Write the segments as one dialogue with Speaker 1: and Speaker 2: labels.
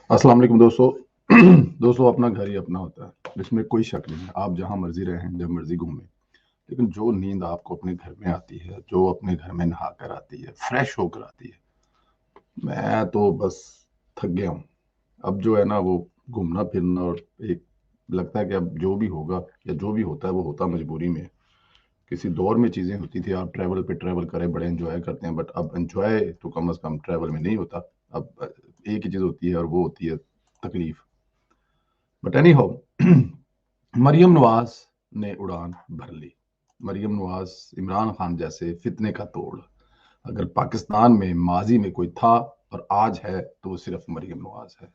Speaker 1: अस्सलाम वालेकुम दोस्तों। दोस्तों, अपना घर ही अपना होता है, इसमें कोई शक नहीं है। आप जहाँ मर्जी रहें, जब मर्जी घूमें, लेकिन जो नींद आपको अपने घर में आती है, जो अपने घर में नहा कर आती है, फ्रेश होकर आती है, मैं तो बस थक गया हूँ। अब जो है ना, वो घूमना फिरना और एक लगता है कि अब जो भी होगा या जो भी होता है वो होता मजबूरी में है। किसी दौर में चीज़ें होती थी, आप ट्रैवल पे ट्रैवल करें, बड़े एंजॉय करते हैं, बट अब एंजॉय तो कम से कम ट्रैवल में नहीं होता। अब एक ही चीज़ होती है और वो होती है तकलीफ। But anyhow, Maryam Nawaz ने उड़ान भर ली। मरियम नवाज इमरान खान जैसे फितने का तोड़ अगर पाकिस्तान में माजी में कोई था और आज है तो वो सिर्फ मरियम नवाज है।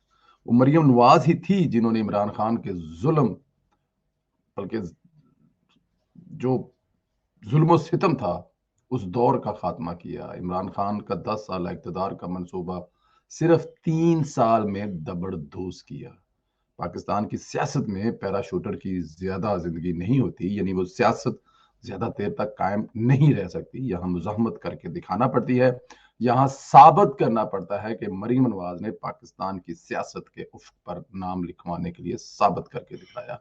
Speaker 1: वो मरियम नवाज ही थी जिन्होंने इमरान खान के जुल्म, बल्कि जो जुल्म सितम था, उस दौर का खात्मा किया। इमरान खान का 10 साल इक़्तिदार का मंसूबा सिर्फ 3 साल में दबड़दोज किया। पाकिस्तान की सियासत में पैराशूटर की ज्यादा जिंदगी नहीं होती, यानी वो सियासत ज्यादा देर तक कायम नहीं रह सकती। यहाँ मुजाहमत करके दिखाना पड़ती है, यहाँ साबित करना पड़ता है कि मरीम नवाज ने पाकिस्तान की सियासत के उफ़्क़ पर नाम लिखवाने के लिए साबित करके दिखाया।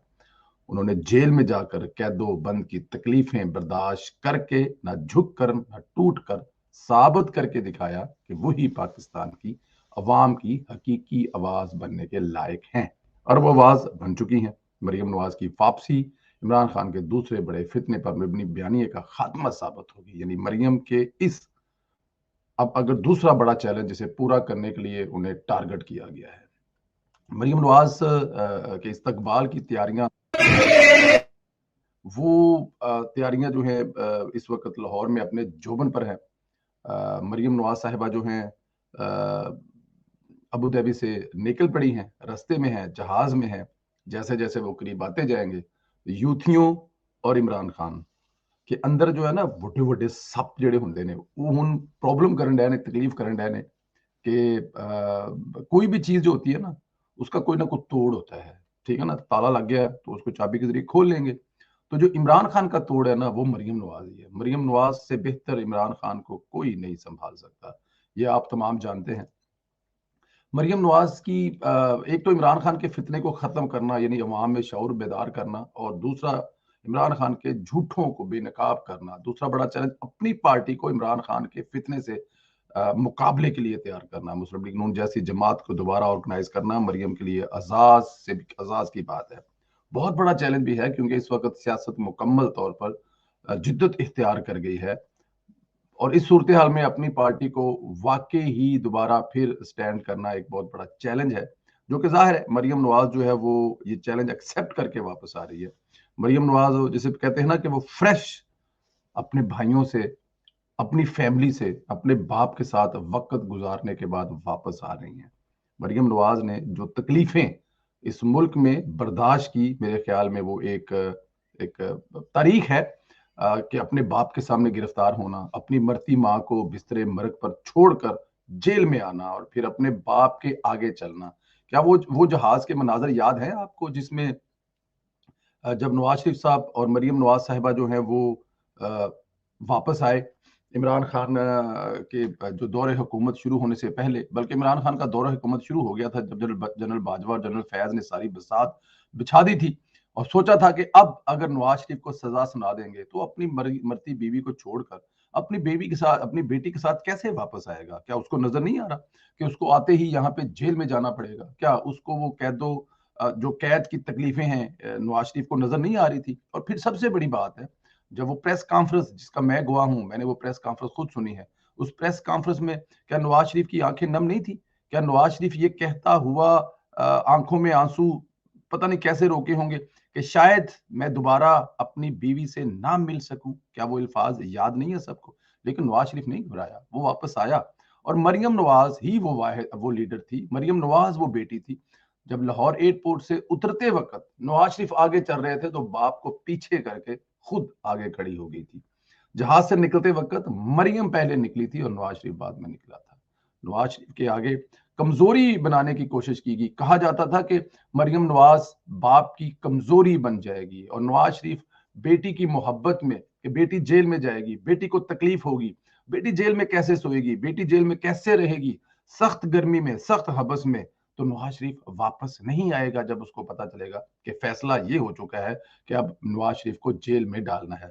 Speaker 1: उन्होंने जेल में जाकर कैदो बंद की तकलीफें बर्दाश्त करके, ना झुक कर ना टूट कर, साबित करके दिखाया कि वही पाकिस्तान की अवाम की हकीकी आवाज बनने के लायक हैं, और वो आवाज बन चुकी हैं। मरियम नवाज की वापसी इमरान खान के दूसरे बड़े फितने पर मबनी बयानिए का खात्मा साबित होगी। यानी मरियम के इस अब अगर दूसरा बड़ा चैलेंज जिसे पूरा करने के लिए उन्हें टारगेट किया गया है। मरियम नवाज के इस्तकबाल की तैयारियां, वो तैयारियां जो है इस वक्त लाहौर में अपने जोबन पर है। मरियम नवाज साहिबा जो हैं अबू धाबी से निकल पड़ी हैं, रास्ते में हैं, जहाज में हैं। जैसे जैसे वो करीब आते जाएंगे, यूथियों और इमरान खान के अंदर जो है ना ਵੱਡੇ ਵੱਡੇ ਸੱਪ ਜਿਹੜੇ ਹੁੰਦੇ ਨੇ, ਉਹ ਹੁਣ प्रॉब्लम ਕਰਨ डे ने, तकलीफ ਕਰਨ डे ने कि कोई भी चीज जो होती है ना, उसका कोई ना कोई तोड़ होता है। ठीक है ना, ताला लग गया है तो उसको चाबी के जरिए खोल लेंगे। तो जो इमरान खान का तोड़ है ना, वो मरियम नवाज ही है। मरियम नवाज से बेहतर इमरान खान को कोई नहीं संभाल सकता, ये आप तमाम जानते हैं। मरियम नवाज की एक तो इमरान खान के फितने को खत्म करना, यानी अवाम में शऊर बेदार करना, और दूसरा इमरान खान के झूठों को बेनकाब करना। दूसरा बड़ा चैलेंज अपनी पार्टी को इमरान खान के फितने से मुकाबले के लिए तैयार करना। मुस्लिम लीग नून जैसी जमात को दोबारा ऑर्गेनाइज करना मरियम के लिए अजाज से भी अजाज की बात है। बहुत बड़ा चैलेंज भी है, क्योंकि इस वक्त सियासत मुकम्मल तौर पर जिद्दत इख्तियार कर गई है, और इस सूरत हाल में अपनी पार्टी को वाकई ही दोबारा फिर स्टैंड करना एक बहुत बड़ा चैलेंज है, जो कि जाहिर है मरियम नवाज जो है वो ये चैलेंज एक्सेप्ट करके वापस आ रही है। मरियम नवाज जिसे कहते हैं ना कि वो फ्रेश अपने भाइयों से, अपनी फैमिली से, अपने बाप के साथ वक्त गुजारने के बाद वापस आ रही हैं। मरियम नवाज ने जो तकलीफें इस मुल्क में बर्दाश्त की, मेरे ख्याल में वो एक एक तारीख है कि अपने बाप के सामने गिरफ्तार होना, अपनी मरती माँ को बिस्तरे मरग पर छोड़कर जेल में आना, और फिर अपने बाप के आगे चलना। क्या वो जहाज के मनाजर याद है आपको, जिसमें जब नवाज शरीफ साहब और मरियम नवाज साहिबा जो हैं वो अ, वापस आए इमरान खान के जो दौरे हुकूमत शुरू होने से पहले, बल्कि इमरान खान का दौरा हुकूमत शुरू हो गया था जब जनरल बाजवा और जनरल फैज ने सारी बसात बिछा दी थी, और सोचा था कि अब अगर नवाज शरीफ को सजा सुना देंगे तो अपनी मरती बीवी को छोड़कर अपनी बेबी के साथ, अपनी बेटी के साथ कैसे वापस आएगा। क्या उसको नजर नहीं आ रहा कि उसको आते ही यहाँ पे जेल में जाना पड़ेगा? क्या उसको वो कैदो जो कैद की तकलीफें हैं नवाज शरीफ को नजर नहीं आ रही थी? और फिर सबसे बड़ी बात है, जब वो प्रेस कॉन्फ्रेंस जिसका मैं गवाह हूं, मैंने वो प्रेस कॉन्फ्रेंस खुद सुनी है, उस प्रेस कॉन्फ्रेंस में क्या नवाज शरीफ की आंखें नम नहीं थी? क्या नवाज शरीफ ये कहता हुआ आंखों में आंसू पता नहीं कैसे रोके होंगे कि शायद मैं दोबारा अपनी बीवी से ना मिल सकूं? क्या वो अल्फाज याद नहीं है सबको? लेकिन नवाज शरीफ नहीं घबराया, वो वापस आया। और मरियम नवाज ही वो लीडर थी, मरियम नवाज वो बेटी थी। जब लाहौर एयरपोर्ट से उतरते वक्त नवाज शरीफ आगे चल रहे थे तो बाप को पीछे करके खुद आगे खड़ी हो गई थी। जहाज से निकलते वक्त मरियम पहले निकली थी और नवाज शरीफ बाद में निकला था। नवाज शरीफ के आगे कमजोरी बनाने की कोशिश की गई। कहा जाता था कि मरियम नवाज बाप की कमजोरी बन जाएगी, और नवाज शरीफ बेटी की मोहब्बत में कि बेटी जेल में जाएगी, बेटी को तकलीफ होगी, बेटी जेल में कैसे सोएगी, बेटी जेल में कैसे रहेगी, सख्त गर्मी में, सख्त हबस में, तो नवाज शरीफ वापस नहीं आएगा जब उसको पता चलेगा कि फैसला ये हो चुका है कि अब नवाज शरीफ को जेल में डालना है।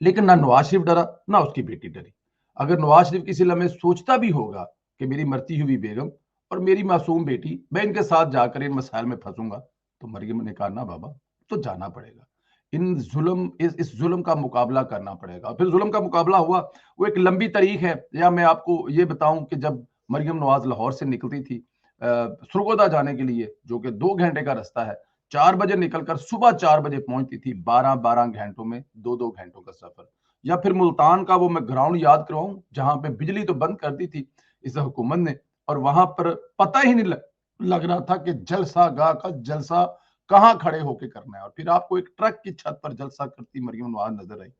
Speaker 1: लेकिन ना नवाज शरीफ डरा, ना उसकी बेटी डरी। अगर नवाज शरीफ किसी लम्हे सोचता भी होगा कि मेरी मरती हुई बेगम और मेरी मासूम बेटी, मैं इनके साथ जाकर इन मसाइल में फंसूंगा, तो मरियम ने कहा ना बाबा, तो जाना पड़ेगा। इस जुल्म का मुकाबला करना पड़ेगा। फिर जुल्म का मुकाबला हुआ, वो एक लंबी तारीख है। या मैं आपको ये बताऊं कि जब मरियम नवाज लाहौर से निकलती थी सुरगोदा जाने के लिए, जो कि 2 घंटे का रास्ता है, 4 बजे निकलकर सुबह 4 बजे पहुंचती थी। 12-12 घंटों में 2-2 घंटों का सफर। या फिर मुल्तान का वो मैं ग्राउंड याद करवाऊं, जहां पे बिजली तो बंद कर दी थी इस हुकूमत ने, और वहां पर पता ही नहीं लग रहा था कि जलसा गाह का जलसा कहां खड़े होके करना है। और फिर आपको एक ट्रक की छत पर जलसा करती मरियम नवाज नजर आई।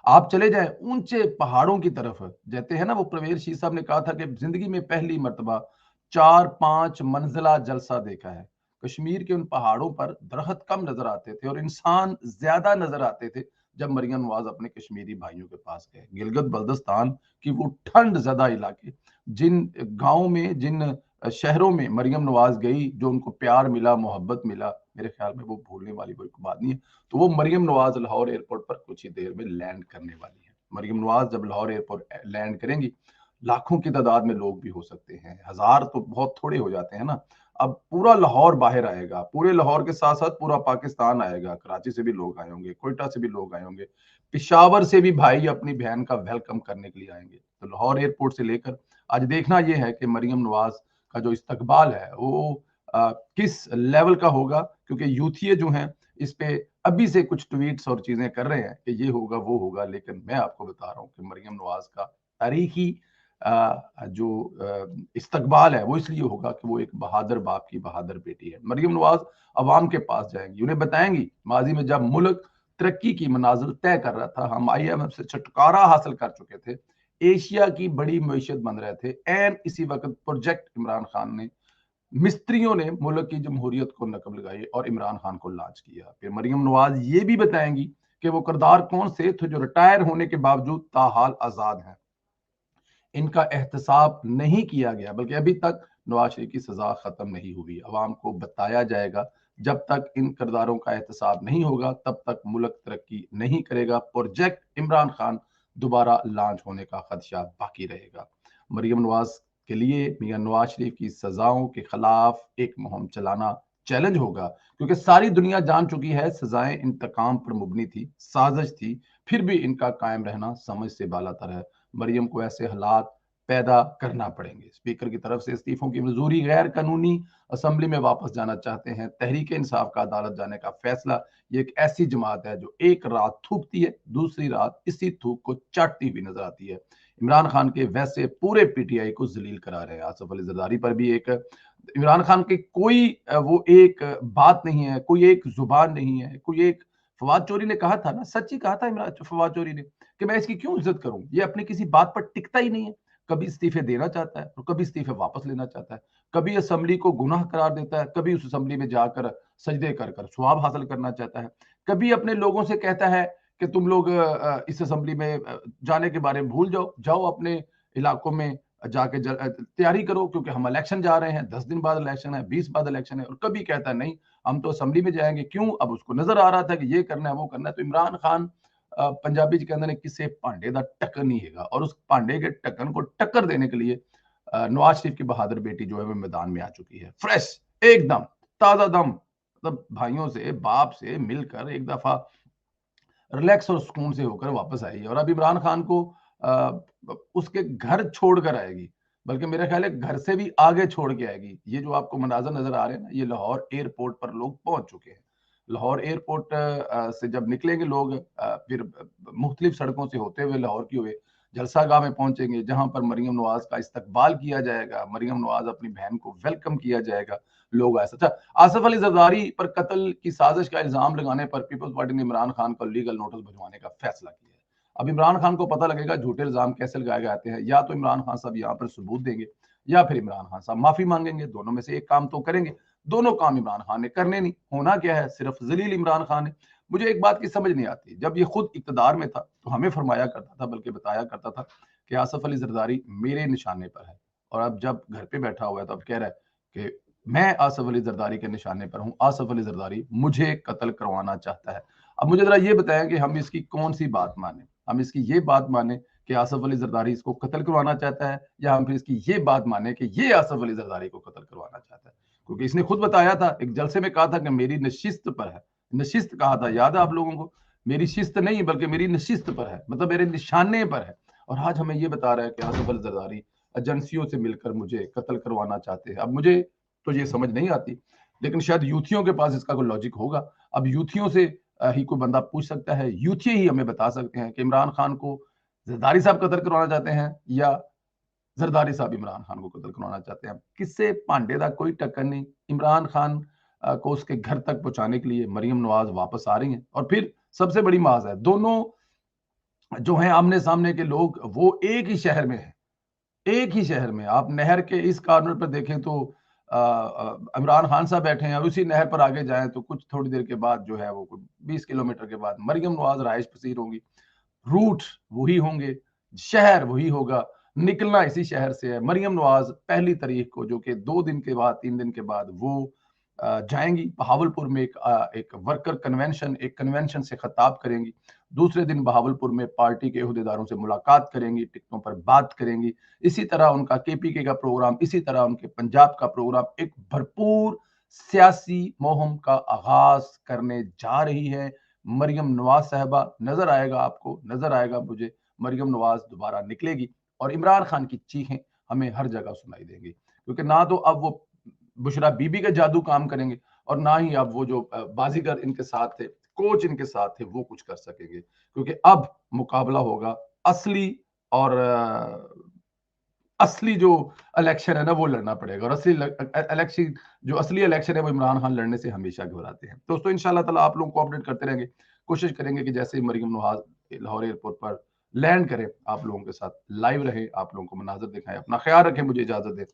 Speaker 1: आप चले जाएं ऊंचे पहाड़ों की तरफ, कहते हैं ना, वो परवेज शीर साहब ने कहा था कि जिंदगी में पहली मर्तबा 4-5 मंजिला जलसा देखा है। कश्मीर के उन पहाड़ों पर दरख्त कम नजर आते थे और इंसान ज्यादा नजर आते थे जब मरियम नवाज अपने कश्मीरी भाइयों के पास गए। गिलगित बल्दिस्तान की वो ठंड ज्यादा इलाके, जिन गांव में, जिन शहरों में मरियम नवाज गई, जो उनको प्यार मिला, मोहब्बत मिला, मेरे ख्याल में वो भूलने वाली कोई बात नहीं है। तो वो मरियम नवाज लाहौर एयरपोर्ट पर कुछ ही देर में लैंड करने वाली है। मरियम नवाज जब लाहौर एयरपोर्ट लैंड करेंगी, लाखों की तादाद में लोग भी हो सकते हैं, हजार तो बहुत थोड़े हो जाते हैं ना। अब पूरा लाहौर बाहर आएगा, पूरे लाहौर के साथ साथ पूरा पाकिस्तान आएगा। कराची से भी लोग आए होंगे, कोयटा से भी लोग आए होंगे, पिशावर से भी भाई अपनी बहन का वेलकम करने के लिए आएंगे। तो लाहौर एयरपोर्ट से लेकर आज देखना यह है कि मरियम नवाज का जो इस्तकबाल है वो किस लेवल का होगा, क्योंकि यूथिये जो हैं इस पे अभी से कुछ ट्वीट्स और चीजें कर रहे हैं कि ये होगा वो होगा। लेकिन मैं आपको बता रहा हूँ कि मरियम नवाज का तारीखी जो इस्तकबाल है वो इसलिए होगा कि वो एक बहादुर बाप की बहादुर बेटी है। मरियम नवाज अवाम के पास जाएंगी, उन्हें बताएंगी माजी में जब मुल्क तरक्की की मनाजिल तय कर रहा था, हम IMF से छुटकारा हासिल कर चुके थे, एशिया की बड़ी मैशियत बन रहे थे, एन इसी वक्त प्रोजेक्ट इमरान खान ने, मिस्त्रियों ने मुल्क की जमहूरियत को नकब लगाई और इमरान खान को लॉन्च किया। फिर मरियम नवाज ये भी बताएंगी कि वो किरदार कौन से थे जो रिटायर होने के बावजूद ताहाल आजाद हैं, इनका एहतसाब नहीं किया गया, बल्कि अभी तक नवाज शरीफ की सजा खत्म नहीं हुई। अवाम को बताया जाएगा, जब तक इन किरदारों का एहतसाब नहीं होगा तब तक मुल्क तरक्की नहीं करेगा। प्रोजेक्ट इमरान खान दोबारा लॉन्च होने का खदशा बाकी रहेगा। मरियम नवाज के लिए मियां नवाज शरीफ की सजाओं के खिलाफ एक मुहिम चलाना चैलेंज होगा, क्योंकि सारी दुनिया जान चुकी है सजाएं इंतकाम पर मुबनी थी, साजिश थी, फिर भी इनका कायम रहना समझ से बालातर है। मरियम को ऐसे हालात पैदा करना पड़ेंगे। स्पीकर की तरफ से इस्तीफों की मंजूरी, गैर कानूनी असेंबली में वापस जाना चाहते हैं, तहरीक इंसाफ का अदालत जाने का फैसला। ये एक ऐसी जमात है जो एक रात थूकती है, दूसरी रात इसी थूक को चाटती हुई नजर आती है। इमरान खान के वैसे पूरे PTI को जलील करा रहे हैं। आसफ अली जरदारी पर भी एक, इमरान खान की कोई वो एक बात नहीं है, कोई एक जुबान नहीं है, कोई एक, फवाद चौधरी ने कहा था ना, सच ही कहा था इमरान फवाद चौधरी ने, कि मैं इसकी क्यों इज्जत करूं, ये अपनी किसी बात पर टिकता ही नहीं है। कभी इस्तीफे देना चाहता है और कभी इस्तीफे वापस लेना चाहता है, कभी असेंबली को गुनाह करार देता है, कभी उस असेंबली में जाकर सजदे कर कर स्वाब हासिल करना चाहता है, कभी अपने लोगों से कहता है कि तुम लोग इस असेंबली में जाने के बारे में भूल जाओ, जाओ अपने इलाकों में जाके तैयारी करो, क्योंकि हम इलेक्शन जा रहे हैं, 10 दिन बाद इलेक्शन है, 20 बाद इलेक्शन है। और कभी कहता है नहीं, हम तो असेंबली में जाएंगे। क्यों? अब उसको नजर आ रहा था कि ये करना है वो करना है। तो इमरान खान, पंजाबी जी कहते हैं किसे भांडे का ढक्कन नहीं हैगा, और उस भांडे के ढक्कन को टक्कर देने के लिए नवाज शरीफ की बहादुर बेटी जो है वो मैदान में आ चुकी है, फ्रेश, एकदम ताजा दम, मतलब भाइयों से बाप से मिलकर एक दफा रिलैक्स और सुकून से होकर वापस आई है। और अब इमरान खान को उसके घर छोड़कर आएगी, बल्कि मेरा ख्याल है घर से भी आगे छोड़ के आएगी। ये जो आपको मनाजर नजर आ रहे हैं ना, ये लाहौर एयरपोर्ट पर लोग पहुंच चुके हैं। लाहौर एयरपोर्ट से जब निकलेंगे लोग, फिर मुख्तलिफ सड़कों से होते हुए लाहौर की हुए जलसागाह में पहुंचेंगे, जहां पर मरियम नवाज का इस्तकबाल किया जाएगा, मरियम नवाज अपनी बहन को वेलकम किया जाएगा। लोग ऐसा, अच्छा, आसफ अली जरदारी पर कत्ल की साजिश का इल्जाम लगाने पर पीपल्स पार्टी ने इमरान खान को लीगल नोटिस भिजवाने का फैसला किया है। अब इमरान खान को पता लगेगा झूठे इल्जाम कैसे लगाए जाते हैं। या तो इमरान खान साहब यहाँ पर सबूत देंगे, या फिर इमरान खान साहब माफी मांगेंगे, दोनों में से एक काम तो करेंगे। दोनों काम इमरान खान ने करने नहीं, होना क्या है, सिर्फ जलील इमरान खान है। मुझे एक बात की समझ नहीं आती, जब ये खुद इक्तदार में था तो हमें फरमाया करता था, बल्कि बताया करता था कि आसफ अली जरदारी मेरे निशाने पर है, और अब जब घर पे बैठा हुआ है तो अब कह रहा है कि मैं आसिफ अली जरदारी के निशाने पर हूं, आसिफ अली जरदारी मुझे कत्ल करवाना चाहता है। अब मुझे जरा ये बताएं कि हम इसकी कौन सी बात माने, हम इसकी ये बात माने कि आसिफ अली जरदारी इसको कत्ल करवाना चाहता है, या हम फिर इसकी ये बात माने कि ये आसिफ अली जरदारी को कत्ल करवाना चाहता है। क्योंकि इसने खुद बताया था, एक जलसे में कहा था कि मेरी नशिस्त पर है, नशिस्त कहा था, याद है आप लोगों को, मेरी शिस्त नहीं बल्कि मेरी नशिस्त पर है, मतलब मेरे निशाने पर है। और आज हमें ये बता रहा है कि आसिफ अली जरदारी एजेंसियों से मिलकर मुझे कत्ल करवाना चाहते हैं। अब मुझे तो ये समझ नहीं आती, लेकिन शायद यूथियों के पास इसका कोई लॉजिक होगा। अब यूथियों से ही कोई बंदा पूछ सकता है, यूथी ही हमें बता सकते हैं कि इमरान खान को जरदारी साहब कत्ल करवाना चाहते हैं या जरदारी साहब इमरान खान को कत्ल करवाना चाहते हैं। किससे भांडे का कोई टक्कर नहीं। इमरान खान को उसके घर तक पहुंचाने के लिए मरियम नवाज वापस आ रही हैं, और फिर सबसे बड़ी माज है, दोनों जो हैं आमने सामने के लोग, वो एक ही शहर में है, एक ही शहर में। आप नहर के इस कॉर्नर पर देखें तो इमरान खान साहब बैठे हैं, और उसी नहर पर आगे जाएं तो कुछ थोड़ी देर के बाद जो है वो 20 किलोमीटर के बाद मरियम नवाज राइश पसीर होंगी, रूट वही होंगे, शहर वही होगा, निकलना इसी शहर से है। मरियम नवाज 1 तारीख को, जो कि 2 दिन के बाद 3 दिन के बाद वो जाएंगी बहावलपुर में, एक वर्कर कन्वेंशन, एक कन्वेंशन से खिताब करेंगी। दूसरे दिन बहावलपुर में पार्टी के अहदेदारों से मुलाकात करेंगी, टिकटों पर बात करेंगी। इसी तरह उनका केपीके का प्रोग्राम, इसी तरह उनके पंजाब का प्रोग्राम, एक भरपूर सियासी मुहिम का आगाज करने जा रही है मरियम नवाज साहबा। नजर आएगा आपको, नजर आएगा मुझे, मरियम नवाज दोबारा निकलेगी और इमरान खान की चीखें हमें हर जगह सुनाई देंगी। क्योंकि ना तो अब वो बुशरा बीबी का जादू काम करेंगे, और ना ही अब वो जो बाजीगर इनके साथ थे, कोच इनके साथ थे, वो कुछ कर सकेंगे। क्योंकि अब मुकाबला होगा असली, और असली जो इलेक्शन है ना वो लड़ना पड़ेगा, और असली इलेक्शन, जो असली इलेक्शन है वो इमरान खान लड़ने से हमेशा घबराते हैं। दोस्तों इंशाल्लाह ताला आप लोगों को अपडेट करते रहेंगे, कोशिश करेंगे कि जैसे ही मरियम नवाज लाहौर एयरपोर्ट पर लैंड करें, आप लोगों के साथ लाइव रहे, आप लोगों को मनाजर दिखाएं। अपना ख्याल रखें, मुझे इजाजत दें।